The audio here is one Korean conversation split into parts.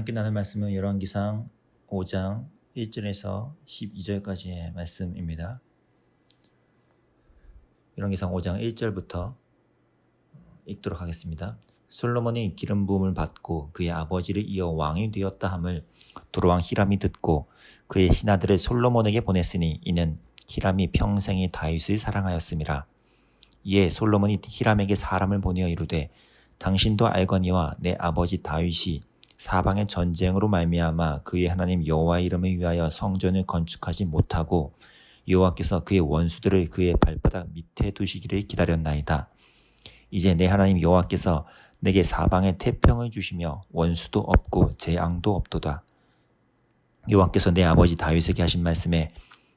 함께 나눌 말씀은 열왕기상 5장 1절에서 12절까지의 말씀입니다. 열왕기상 5장 1절부터 읽도록 하겠습니다. 솔로몬이 기름 부음을 받고 그의 아버지를 이어 왕이 되었다 함을 두로왕 히람이 듣고 그의 신하들을 솔로몬에게 보냈으니 이는 히람이 평생에 다윗을 사랑하였음이라. 이에 솔로몬이 히람에게 사람을 보내어 이르되 당신도 알거니와 내 아버지 다윗이 사방의 전쟁으로 말미암아 그의 하나님 여호와의 이름을 위하여 성전을 건축하지 못하고 여호와께서 그의 원수들을 그의 발바닥 밑에 두시기를 기다렸나이다. 이제 내 하나님 여호와께서 내게 사방에 태평을 주시며 원수도 없고 재앙도 없도다. 여호와께서 내 아버지 다윗에게 하신 말씀에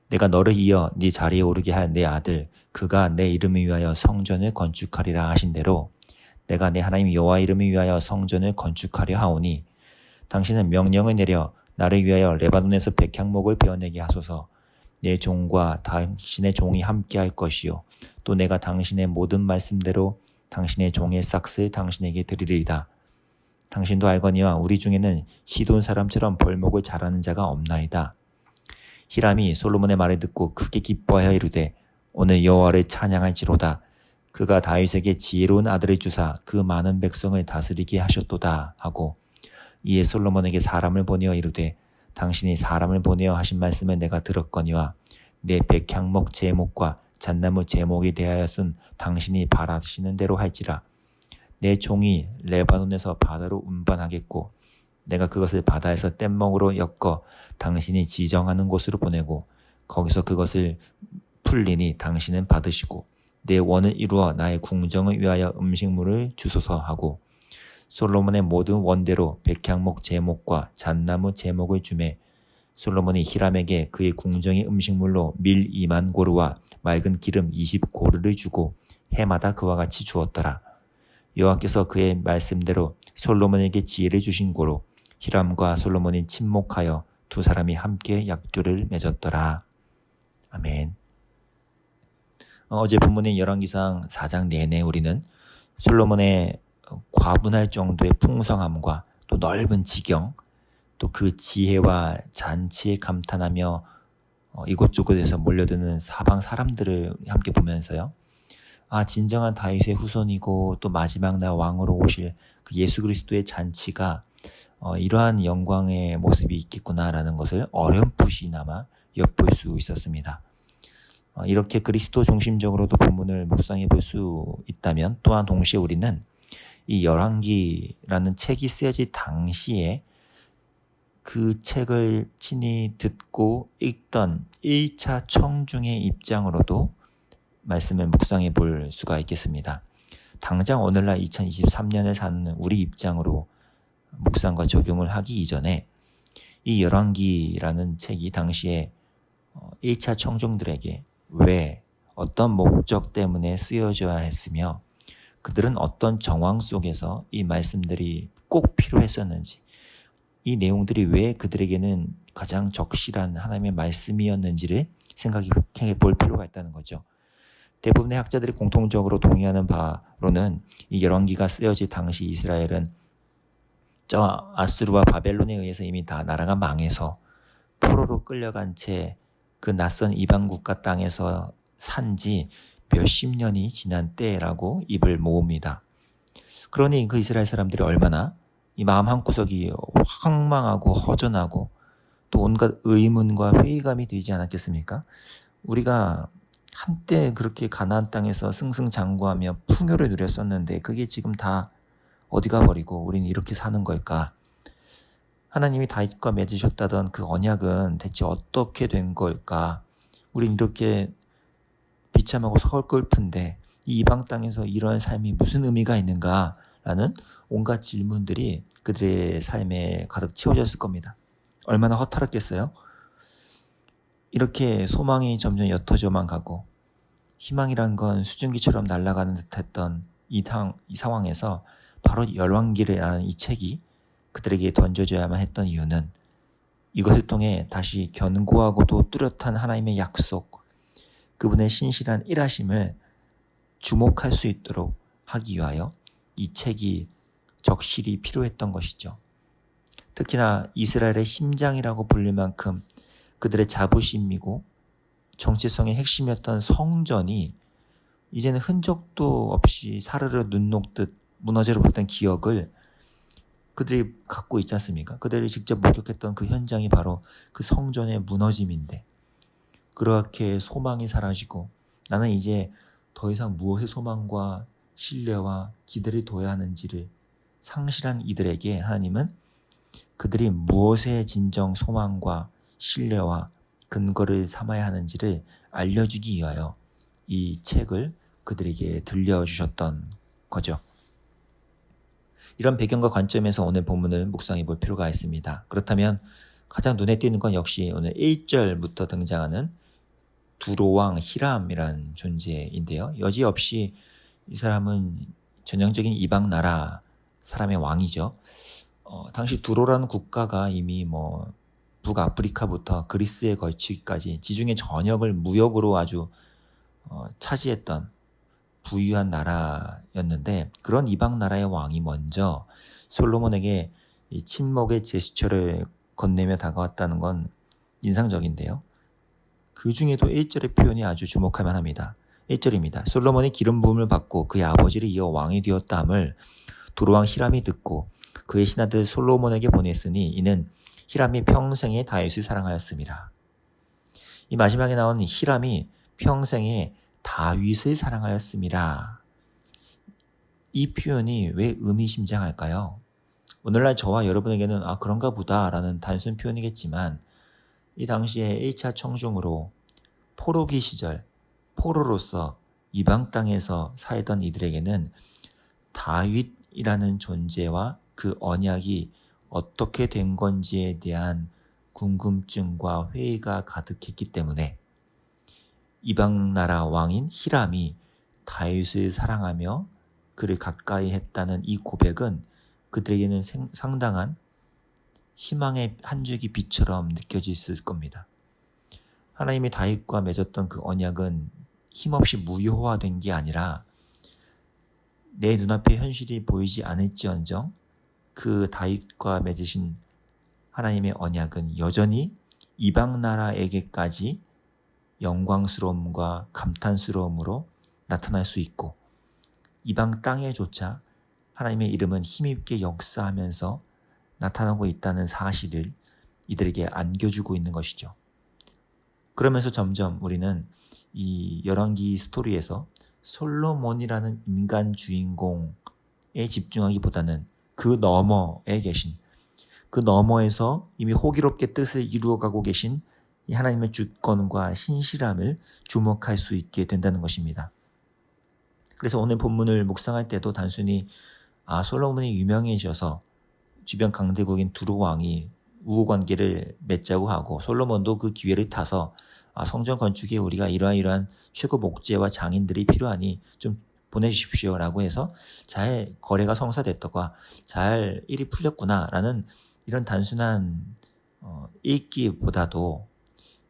내가 너를 이어 네 자리에 오르게 할 내 아들 그가 내 이름을 위하여 성전을 건축하리라 하신 대로 내가 내 하나님 여호와의 이름을 위하여 성전을 건축하려 하오니 당신은 명령을 내려 나를 위하여 레바논에서 백향목을 베어내게 하소서. 내 종과 당신의 종이 함께할 것이요 또 내가 당신의 모든 말씀대로 당신의 종의 싹을 당신에게 드리리이다. 당신도 알거니와 우리 중에는 시돈 사람처럼 벌목을 잘하는 자가 없나이다. 히람이 솔로몬의 말을 듣고 크게 기뻐하여 이르되 오늘 여호와를 찬양할지로다. 그가 다윗에게 지혜로운 아들을 주사 그 많은 백성을 다스리게 하셨도다 하고 이에 솔로몬에게 사람을 보내어 이르되 당신이 사람을 보내어 하신 말씀을 내가 들었거니와 내 백향목 제목과 잣나무 제목에 대하여는 당신이 바라시는 대로 할지라. 내 종이 레바논에서 바다로 운반하겠고 내가 그것을 바다에서 뗏목으로 엮어 당신이 지정하는 곳으로 보내고 거기서 그것을 풀리니 당신은 받으시고 내 원을 이루어 나의 궁정을 위하여 음식물을 주소서 하고 솔로몬의 모든 원대로 백향목 제목과 잣나무 제목을 주매 솔로몬이 히람에게 그의 궁정의 음식물로 밀 2만 고르와 맑은 기름 20고르를 주고 해마다 그와 같이 주었더라. 여호와께서 그의 말씀대로 솔로몬에게 지혜를 주신 고로 히람과 솔로몬이 친목하여 두 사람이 함께 약조를 맺었더라. 아멘. 어제 본문인 열왕기상 4장 내내 우리는 솔로몬의 과분할 정도의 풍성함과 또 넓은 지경, 또 그 지혜와 잔치에 감탄하며 이곳저곳에서 몰려드는 사방 사람들을 함께 보면서요. 진정한 다윗의 후손이고 또 마지막 날 왕으로 오실 그 예수 그리스도의 잔치가 이러한 영광의 모습이 있겠구나라는 것을 어렴풋이나마 엿볼 수 있었습니다. 이렇게 그리스도 중심적으로도 본문을 묵상해 볼 수 있다면 또한 동시에 우리는 이 열왕기라는 책이 쓰여질 당시에 그 책을 친히 듣고 읽던 1차 청중의 입장으로도 말씀을 묵상해 볼 수가 있겠습니다. 당장 오늘날 2023년을 사는 우리 입장으로 묵상과 적용을 하기 이전에 이 열왕기라는 책이 당시에 1차 청중들에게 왜 어떤 목적 때문에 쓰여져야 했으며 그들은 어떤 정황 속에서 이 말씀들이 꼭 필요했었는지 이 내용들이 왜 그들에게는 가장 적실한 하나님의 말씀이었는지를 생각해 볼 필요가 있다는 거죠. 대부분의 학자들이 공통적으로 동의하는 바로는 이 열왕기가 쓰여질 당시 이스라엘은 저 아수르와 바벨론에 의해서 이미 다 나라가 망해서 포로로 끌려간 채 그 낯선 이방 국가 땅에서 산지 몇십 년이 지난 때라고 입을 모읍니다. 그러니 그 이스라엘 사람들이 얼마나 이 마음 한구석이 황망하고 허전하고 또 온갖 의문과 회의감이 되지 않았겠습니까? 우리가 한때 그렇게 가나안 땅에서 승승장구하며 풍요를 누렸었는데 그게 지금 다 어디 가버리고 우리는 이렇게 사는 걸까? 하나님이 다윗과 맺으셨다던 그 언약은 대체 어떻게 된 걸까? 우린 이렇게 비참하고 서글픈데 이 이방 땅에서 이런 삶이 무슨 의미가 있는가라는 온갖 질문들이 그들의 삶에 가득 채워졌을 겁니다. 얼마나 허탈했겠어요? 이렇게 소망이 점점 옅어져만 가고 희망이란 건 수증기처럼 날아가는 듯했던 이 상황에서 바로 열왕기라는 이 책이 그들에게 던져져야만 했던 이유는 이것을 통해 다시 견고하고도 뚜렷한 하나님의 약속, 그분의 신실한 일하심을 주목할 수 있도록 하기 위하여 이 책이 적실히 필요했던 것이죠. 특히나 이스라엘의 심장이라고 불릴 만큼 그들의 자부심이고 정체성의 핵심이었던 성전이 이제는 흔적도 없이 사르르 눈 녹듯 무너져 버렸던 기억을 그들이 갖고 있지 않습니까? 그들이 직접 목격했던 그 현장이 바로 그 성전의 무너짐인데, 그렇게 소망이 사라지고 나는 이제 더 이상 무엇의 소망과 신뢰와 기대를 둬야 하는지를 상실한 이들에게 하나님은 그들이 무엇의 진정 소망과 신뢰와 근거를 삼아야 하는지를 알려주기 위하여 이 책을 그들에게 들려주셨던 거죠. 이런 배경과 관점에서 오늘 본문을 묵상해 볼 필요가 있습니다. 그렇다면 가장 눈에 띄는 건 역시 오늘 1절부터 등장하는 두로왕 히람이라는 존재인데요. 여지없이 이 사람은 전형적인 이방 나라 사람의 왕이죠. 당시 두로라는 국가가 이미 북아프리카부터 그리스에 걸치기까지 지중해 전역을 무역으로 아주 차지했던 부유한 나라였는데, 그런 이방 나라의 왕이 먼저 솔로몬에게 이 친목의 제스처를 건네며 다가왔다는 건 인상적인데요. 그 중에도 1절의 표현이 아주 주목할 만합니다. 1절입니다. 솔로몬이 기름 부음을 받고 그의 아버지를 이어 왕이 되었다 함을 두로왕 히람이 듣고 그의 신하들 솔로몬에게 보냈으니 이는 히람이 평생에 다윗을 사랑하였습니다. 이 마지막에 나온 히람이 평생에 다윗을 사랑하였습니다. 이 표현이 왜 의미심장할까요? 오늘날 저와 여러분에게는 그런가 보다 라는 단순 표현이겠지만, 이 당시에 1차 청중으로 포로기 시절 포로로서 이방 땅에서 살던 이들에게는 다윗이라는 존재와 그 언약이 어떻게 된 건지에 대한 궁금증과 회의가 가득했기 때문에 이방 나라 왕인 히람이 다윗을 사랑하며 그를 가까이 했다는 이 고백은 그들에게는 상당한 희망의 한 줄기 빛처럼 느껴졌을 겁니다. 하나님이 다윗과 맺었던 그 언약은 힘없이 무효화된 게 아니라 내 눈앞에 현실이 보이지 않을지언정 그 다윗과 맺으신 하나님의 언약은 여전히 이방 나라에게까지 영광스러움과 감탄스러움으로 나타날 수 있고, 이방 땅에조차 하나님의 이름은 힘있게 역사하면서 나타나고 있다는 사실을 이들에게 안겨주고 있는 것이죠. 그러면서 점점 우리는 이 열왕기 스토리에서 솔로몬이라는 인간 주인공에 집중하기보다는 그 너머에 계신, 그 너머에서 이미 호기롭게 뜻을 이루어가고 계신 이 하나님의 주권과 신실함을 주목할 수 있게 된다는 것입니다. 그래서 오늘 본문을 묵상할 때도 단순히 솔로몬이 유명해져서 주변 강대국인 두로 왕이 우호관계를 맺자고 하고 솔로몬도 그 기회를 타서 성전 건축에 우리가 이러한 최고 목재와 장인들이 필요하니 좀 보내주십시오라고 해서 잘 거래가 성사됐다가 잘 일이 풀렸구나라는 이런 단순한 읽기보다도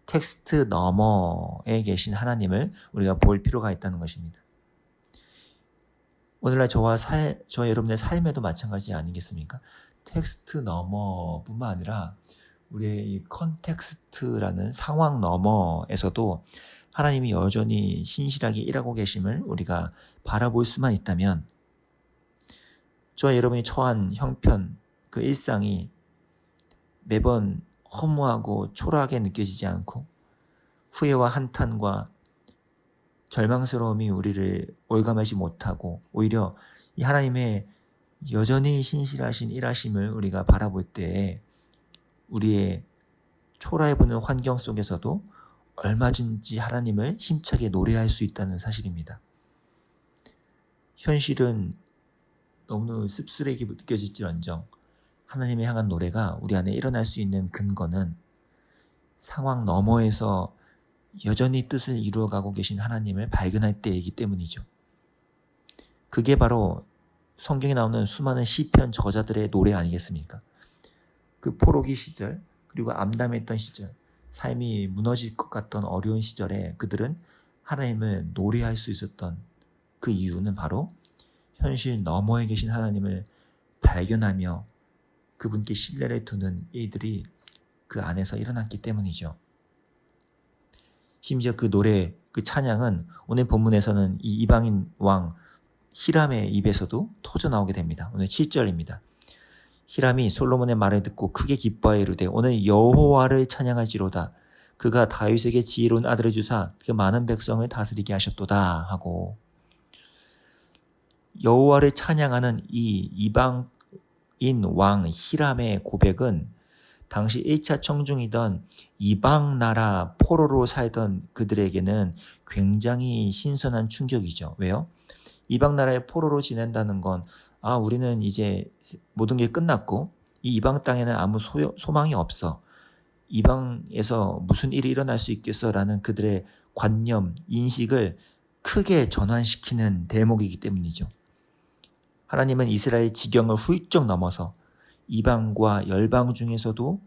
텍스트 너머에 계신 하나님을 우리가 볼 필요가 있다는 것입니다. 오늘날 저와 여러분의 삶에도 마찬가지 아니겠습니까? 텍스트 너머뿐만 아니라 우리의 이 컨텍스트라는 상황 너머에서도 하나님이 여전히 신실하게 일하고 계심을 우리가 바라볼 수만 있다면, 저와 여러분이 처한 형편, 그 일상이 매번 허무하고 초라하게 느껴지지 않고 후회와 한탄과 절망스러움이 우리를 올감하지 못하고 오히려 이 하나님의 여전히 신실하신 일하심을 우리가 바라볼 때 우리의 초라해 보이는 환경 속에서도 얼마든지 하나님을 힘차게 노래할 수 있다는 사실입니다. 현실은 너무 씁쓸하게 느껴질지언정 하나님을 향한 노래가 우리 안에 일어날 수 있는 근거는 상황 너머에서 여전히 뜻을 이루어가고 계신 하나님을 발견할 때이기 때문이죠. 그게 바로 성경에 나오는 수많은 시편 저자들의 노래 아니겠습니까? 그 포로기 시절, 그리고 암담했던 시절, 삶이 무너질 것 같던 어려운 시절에 그들은 하나님을 노래할 수 있었던 그 이유는 바로 현실 너머에 계신 하나님을 발견하며 그분께 신뢰를 두는 일들이 그 안에서 일어났기 때문이죠. 심지어 그 노래, 그 찬양은 오늘 본문에서는 이 이방인 왕 히람의 입에서도 터져 나오게 됩니다. 오늘 7절입니다. 히람이 솔로몬의 말을 듣고 크게 기뻐하여 이르되 오늘 여호와를 찬양할지로다. 그가 다윗에게 지혜로운 아들을 주사 그 많은 백성을 다스리게 하셨도다 하고, 여호와를 찬양하는 이 이방인 왕 히람의 고백은 당시 1차 청중이던 이방 나라 포로로 살던 그들에게는 굉장히 신선한 충격이죠. 왜요? 이방 나라의 포로로 지낸다는 건 우리는 이제 모든 게 끝났고 이 이방 땅에는 아무 소망이 없어. 이방에서 무슨 일이 일어날 수 있겠어라는 그들의 관념, 인식을 크게 전환시키는 대목이기 때문이죠. 하나님은 이스라엘 지경을 훌쩍 넘어서 이방과 열방 중에서도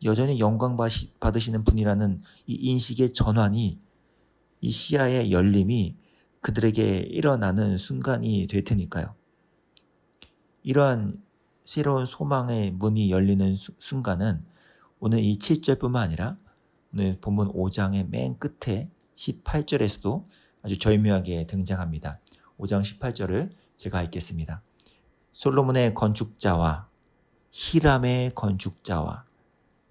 여전히 영광 받으시는 분이라는 이 인식의 전환이, 이 시야의 열림이 그들에게 일어나는 순간이 될 테니까요. 이러한 새로운 소망의 문이 열리는 순간은 오늘 이 7절뿐만 아니라 오늘 본문 5장의 맨 끝에 18절에서도 아주 절묘하게 등장합니다. 5장 18절을 제가 읽겠습니다. 솔로몬의 건축자와 히람의 건축자와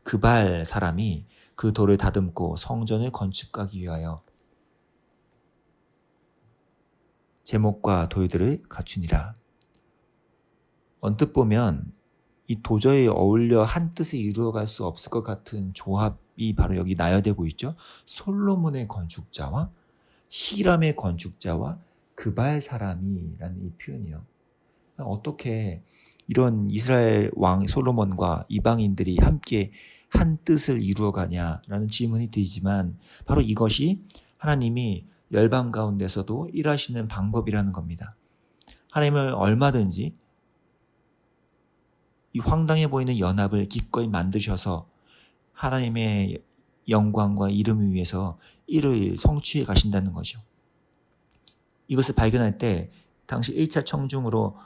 그발 사람이 그 돌을 다듬고 성전을 건축하기 위하여 제목과 돌들을 갖추니라. 언뜻 보면 이 도저히 어울려 한 뜻을 이루어갈 수 없을 것 같은 조합이 바로 여기 나열되고 있죠. 솔로몬의 건축자와 히람의 건축자와 그발 사람이라는 이 표현이요. 어떻게 이런 이스라엘 왕 솔로몬과 이방인들이 함께 한 뜻을 이루어가냐라는 질문이 들지만 바로 이것이 하나님이 열방 가운데서도 일하시는 방법이라는 겁니다. 하나님을 얼마든지 이 황당해 보이는 연합을 기꺼이 만드셔서 하나님의 영광과 이름을 위해서 이를 성취해 가신다는 거죠. 이것을 발견할 때 당시 1차 청중으로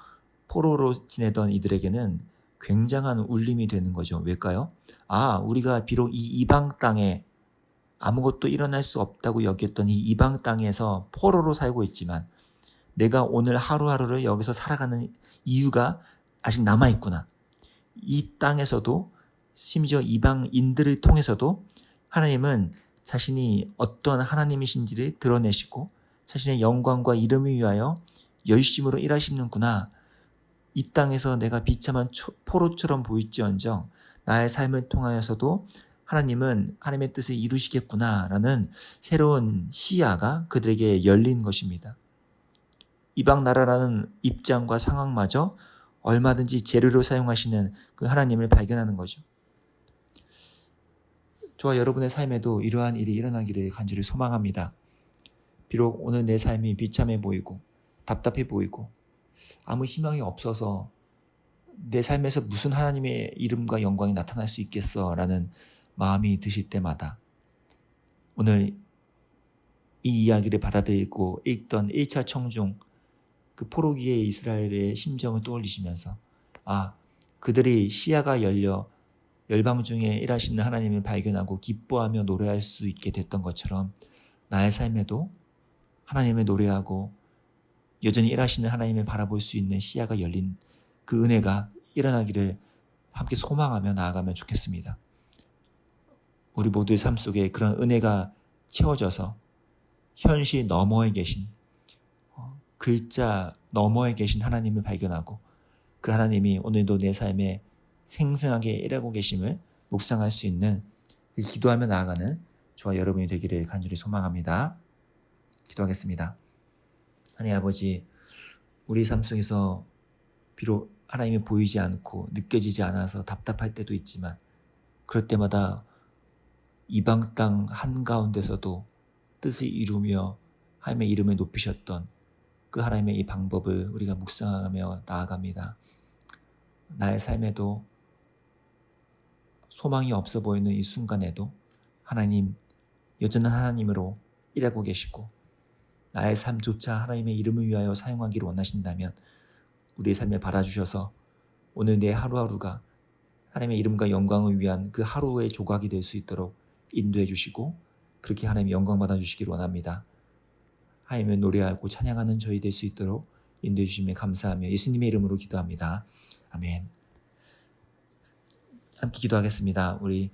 포로로 지내던 이들에게는 굉장한 울림이 되는 거죠. 왜일까요? 우리가 비록 이 이방 땅에 아무것도 일어날 수 없다고 여겼던 이 이방 땅에서 포로로 살고 있지만 내가 오늘 하루하루를 여기서 살아가는 이유가 아직 남아있구나. 이 땅에서도 심지어 이방인들을 통해서도 하나님은 자신이 어떤 하나님이신지를 드러내시고 자신의 영광과 이름을 위하여 열심으로 일하시는구나. 이 땅에서 내가 비참한 포로처럼 보일지언정 나의 삶을 통하여서도 하나님은 하나님의 뜻을 이루시겠구나라는 새로운 시야가 그들에게 열린 것입니다. 이방 나라라는 입장과 상황마저 얼마든지 재료로 사용하시는 그 하나님을 발견하는 거죠. 저와 여러분의 삶에도 이러한 일이 일어나기를 간절히 소망합니다. 비록 오늘 내 삶이 비참해 보이고 답답해 보이고 아무 희망이 없어서 내 삶에서 무슨 하나님의 이름과 영광이 나타날 수 있겠어라는 마음이 드실 때마다 오늘 이 이야기를 받아들이고 읽던 1차 청중 그 포로기의 이스라엘의 심정을 떠올리시면서 그들이 시야가 열려 열방 중에 일하시는 하나님을 발견하고 기뻐하며 노래할 수 있게 됐던 것처럼 나의 삶에도 하나님을 노래하고 여전히 일하시는 하나님을 바라볼 수 있는 시야가 열린 그 은혜가 일어나기를 함께 소망하며 나아가면 좋겠습니다. 우리 모두의 삶 속에 그런 은혜가 채워져서 현실 너머에 계신 글자 너머에 계신 하나님을 발견하고 그 하나님이 오늘도 내 삶에 생생하게 일하고 계심을 묵상할 수 있는 기도하며 나아가는 저와 여러분이 되기를 간절히 소망합니다. 기도하겠습니다. 하나님 아버지, 우리 삶 속에서 비록 하나님이 보이지 않고 느껴지지 않아서 답답할 때도 있지만 그럴 때마다 이방 땅 한가운데서도 뜻을 이루며 하나님의 이름을 높이셨던 그 하나님의 이 방법을 우리가 묵상하며 나아갑니다. 나의 삶에도 소망이 없어 보이는 이 순간에도 하나님, 여전한 하나님으로 일하고 계시고 나의 삶조차 하나님의 이름을 위하여 사용하기를 원하신다면 우리의 삶을 받아주셔서 오늘 내 하루하루가 하나님의 이름과 영광을 위한 그 하루의 조각이 될 수 있도록 인도해 주시고 그렇게 하나님 영광 받아 주시기를 원합니다. 하나님을 노래하고 찬양하는 저희 될 수 있도록 인도해 주심에 감사하며 예수님의 이름으로 기도합니다. 아멘. 함께 기도하겠습니다. 우리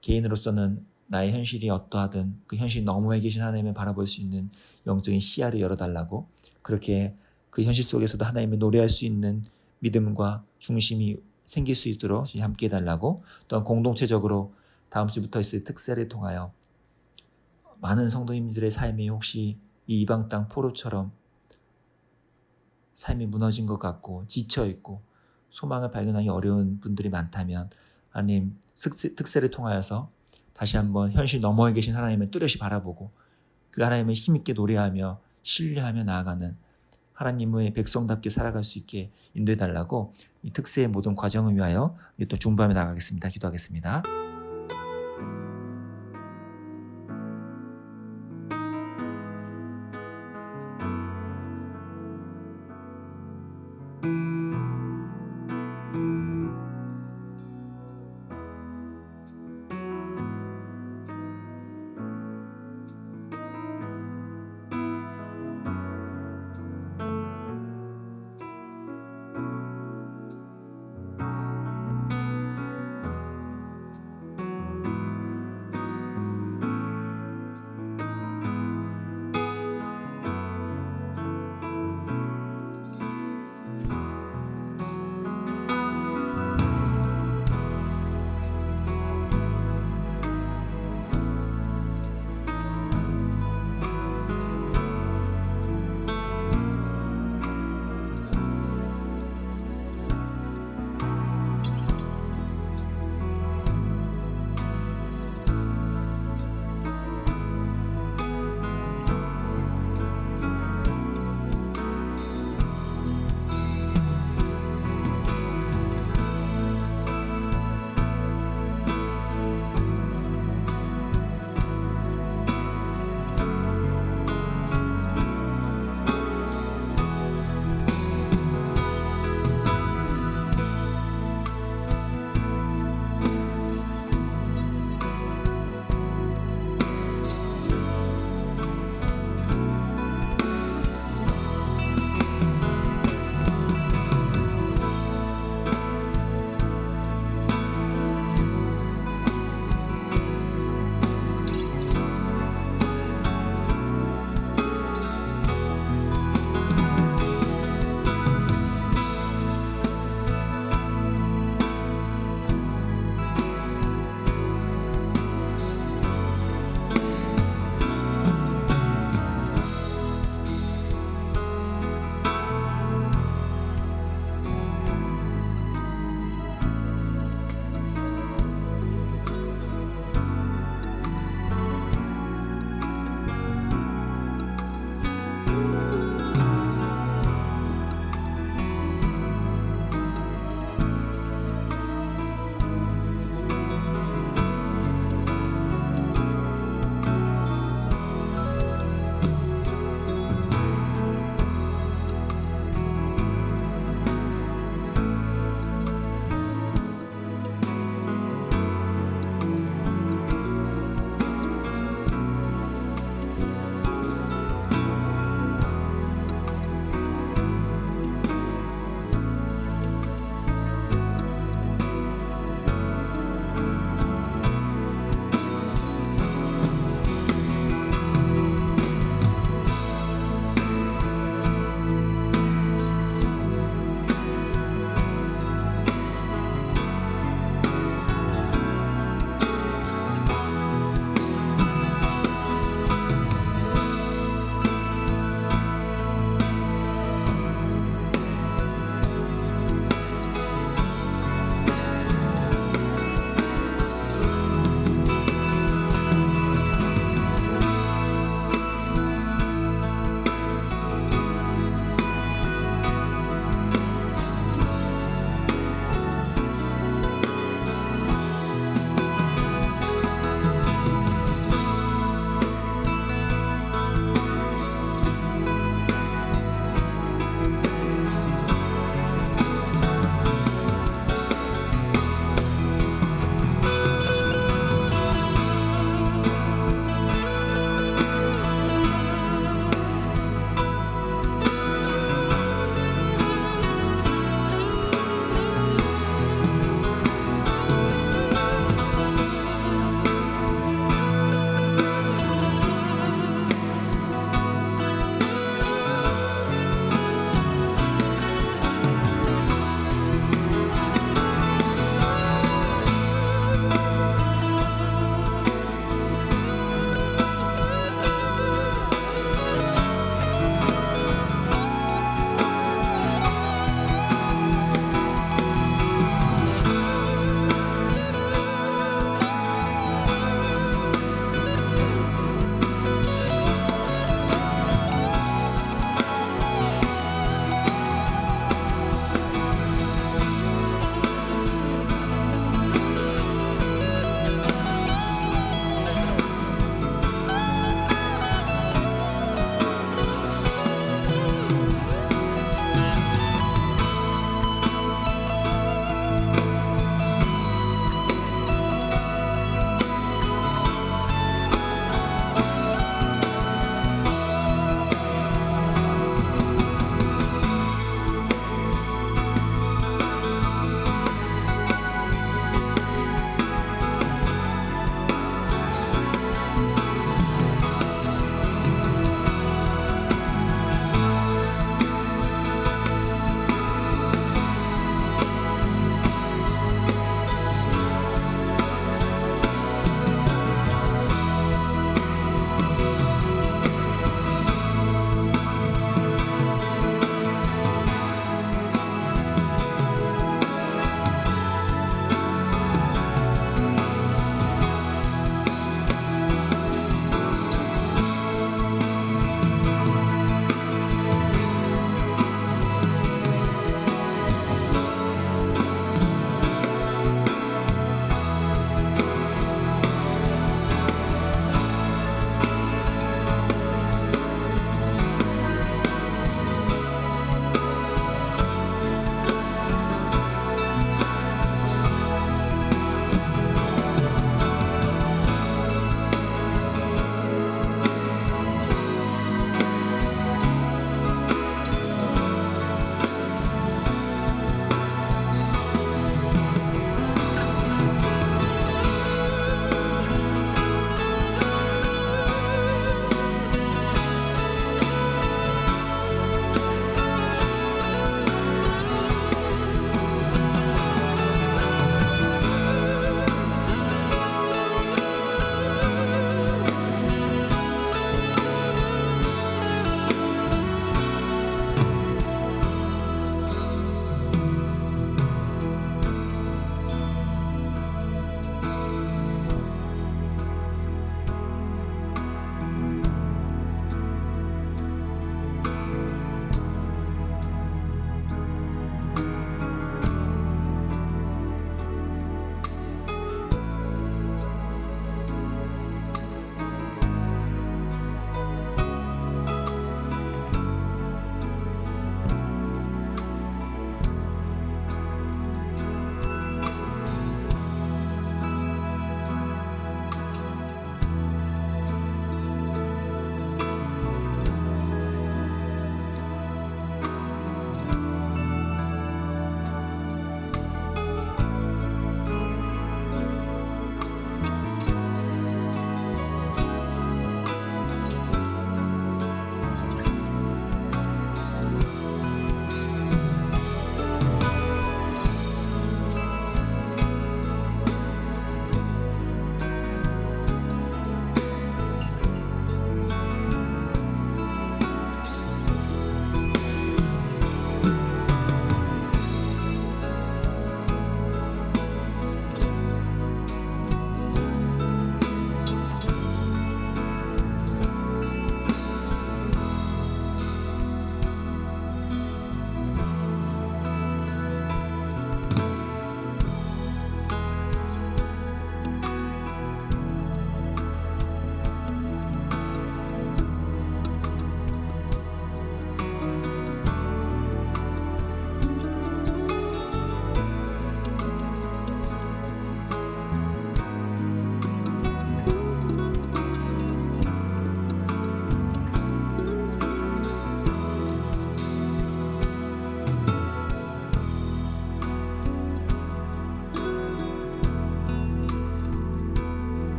개인으로서는 나의 현실이 어떠하든 그 현실 너머에 계신 하나님을 바라볼 수 있는 영적인 시야를 열어달라고, 그렇게 그 현실 속에서도 하나님을 노래할 수 있는 믿음과 중심이 생길 수 있도록 함께 해달라고, 또한 공동체적으로 다음 주부터 있을 특세를 통하여 많은 성도님들의 삶이 혹시 이 이방 땅 포로처럼 삶이 무너진 것 같고 지쳐있고 소망을 발견하기 어려운 분들이 많다면 하나님 특세를 통하여서 다시 한번 현실 너머에 계신 하나님을 뚜렷이 바라보고 그 하나님을 힘있게 노래하며 신뢰하며 나아가는 하나님의 백성답게 살아갈 수 있게 인도해달라고 이 특세의 모든 과정을 위하여 또 중보하며 나가겠습니다. 기도하겠습니다.